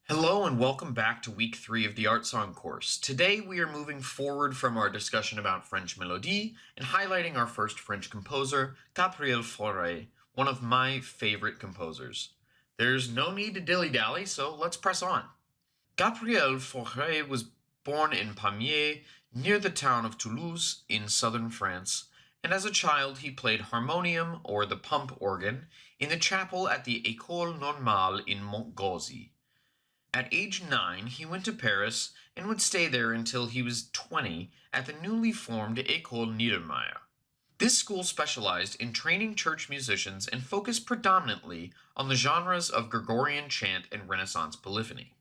Hello and welcome back to week 3 of the Art Song course. Today we are moving forward from our discussion about French melody and highlighting our first French composer, Gabriel Fauré, one of my favorite composers. There's no need to dilly-dally, so let's press on. Gabriel Fauré was born in Pamiers, near the town of Toulouse in southern France, and as a child he played harmonium, or the pump organ, in the chapel at the École Normale in Montgauzy. At age 9, he went to Paris and would stay there until he was 20 at the newly formed École Niedermeyer. This school specialized in training church musicians and focused predominantly on the genres of Gregorian chant and Renaissance polyphony.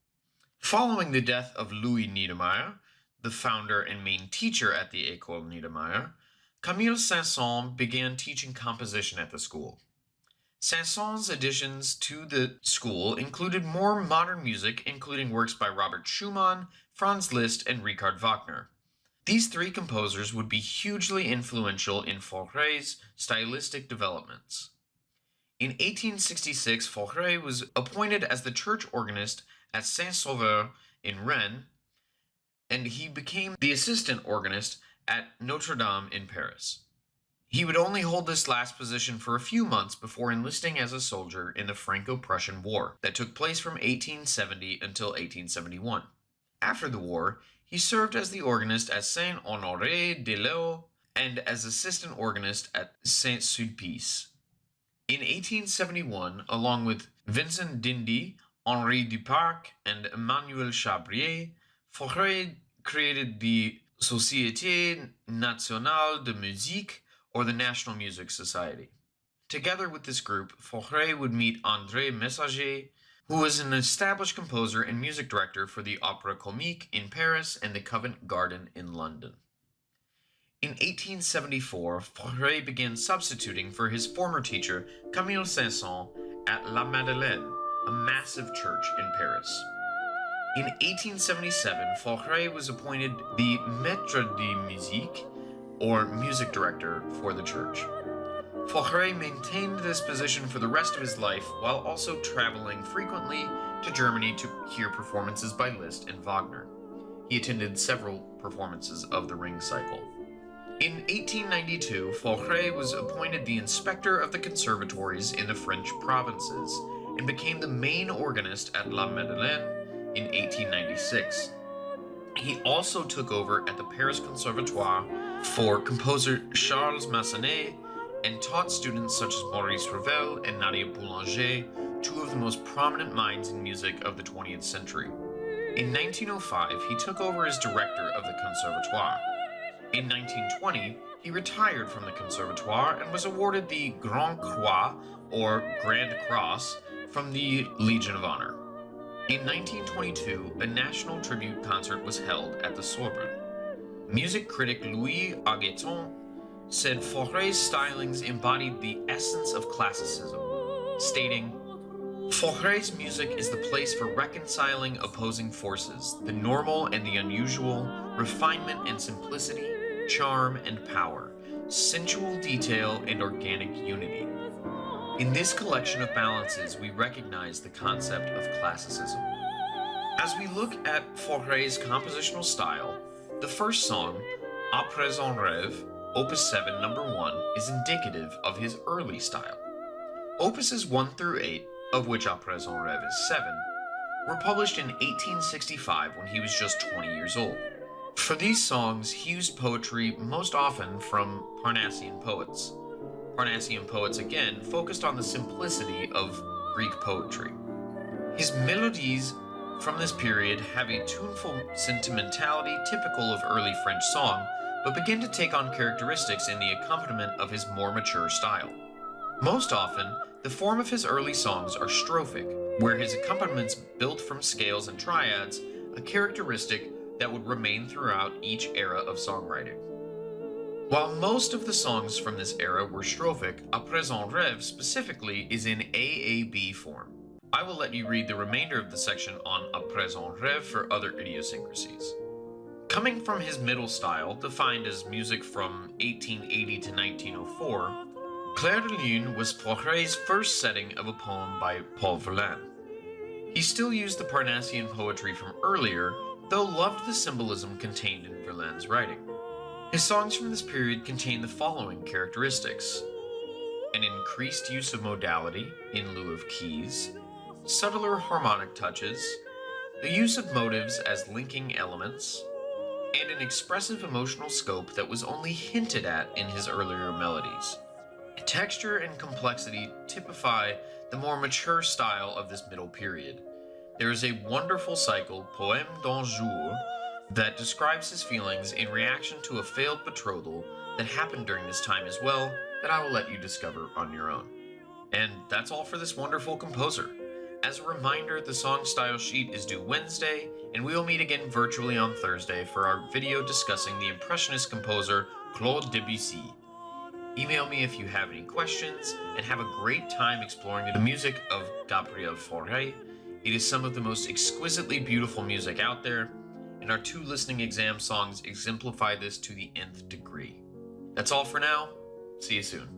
Following the death of Louis Niedermeyer, the founder and main teacher at the École Niedermeyer, Camille Saint-Saëns began teaching composition at the school. Saint-Saëns' additions to the school included more modern music, including works by Robert Schumann, Franz Liszt, and Richard Wagner. These three composers would be hugely influential in Fauré's stylistic developments. In 1866, Fauré was appointed as the church organist at Saint-Sauveur in Rennes, and he became the assistant organist at Notre Dame in Paris. He would only hold this last position for a few months before enlisting as a soldier in the Franco-Prussian War that took place from 1870 until 1871. After the war, he served as the organist at Saint-Honoré-de-l'Eau and as assistant organist at Saint-Sulpice. In 1871, along with Vincent d'Indy, Henri Duparc, and Emmanuel Chabrier, Fauré created the Société Nationale de Musique, or the National Music Society. Together with this group, Fauré would meet André Messager, who was an established composer and music director for the Opéra Comique in Paris and the Covent Garden in London. In 1874, Fauré began substituting for his former teacher, Camille Saint-Saëns, at La Madeleine, a massive church in Paris. In 1877, Fauré was appointed the Maître de Musique, or music director, for the church. Fauré maintained this position for the rest of his life while also traveling frequently to Germany to hear performances by Liszt and Wagner. He attended several performances of the Ring Cycle. In 1892, Fauré was appointed the inspector of the conservatories in the French provinces and became the main organist at La Madeleine in 1896. He also took over at the Paris Conservatoire for composer Charles Massenet and taught students such as Maurice Ravel and Nadia Boulanger, two of the most prominent minds in music of the 20th century. In 1905, he took over as director of the Conservatoire. In 1920, he retired from the Conservatoire and was awarded the Grand Croix, or Grand Cross, from the Legion of Honor. In 1922, a national tribute concert was held at the Sorbonne. Music critic Louis Agueton said Fauré's stylings embodied the essence of classicism, stating, "Fauré's music is the place for reconciling opposing forces, the normal and the unusual, refinement and simplicity, charm and power, sensual detail and organic unity. In this collection of balances, we recognize the concept of classicism." As we look at Fauré's compositional style, the first song, Après un rêve, Opus 7, number 1, is indicative of his early style. Opuses 1 through 8, of which Après un rêve is 7, were published in 1865 when he was just 20 years old. For these songs, he used poetry most often from Parnassian poets. Parnassian poets, again, focused on the simplicity of Greek poetry. His melodies from this period have a tuneful sentimentality typical of early French song, but begin to take on characteristics in the accompaniment of his more mature style. Most often, the form of his early songs are strophic, where his accompaniments built from scales and triads, a characteristic that would remain throughout each era of songwriting. While most of the songs from this era were strophic, Après un rêve specifically is in AAB form. I will let you read the remainder of the section on Après un rêve for other idiosyncrasies. Coming from his middle style, defined as music from 1880 to 1904, Clair de Lune was Fauré's first setting of a poem by Paul Verlaine. He still used the Parnassian poetry from earlier, though loved the symbolism contained in Verlaine's writing. His songs from this period contain the following characteristics: an increased use of modality in lieu of keys, subtler harmonic touches, the use of motives as linking elements, and an expressive emotional scope that was only hinted at in his earlier melodies. Texture and complexity typify the more mature style of this middle period. There is a wonderful cycle, Poème d'un jour, that describes his feelings in reaction to a failed betrothal that happened during this time as well, that I will let you discover on your own. And that's all for this wonderful composer. As a reminder, the song style sheet is due Wednesday, and we will meet again virtually on Thursday for our video discussing the Impressionist composer Claude Debussy. Email me if you have any questions, and have a great time exploring the music of Gabriel Fauré. It is some of the most exquisitely beautiful music out there, and our 2 listening exam songs exemplify this to the nth degree. That's all for now. See you soon.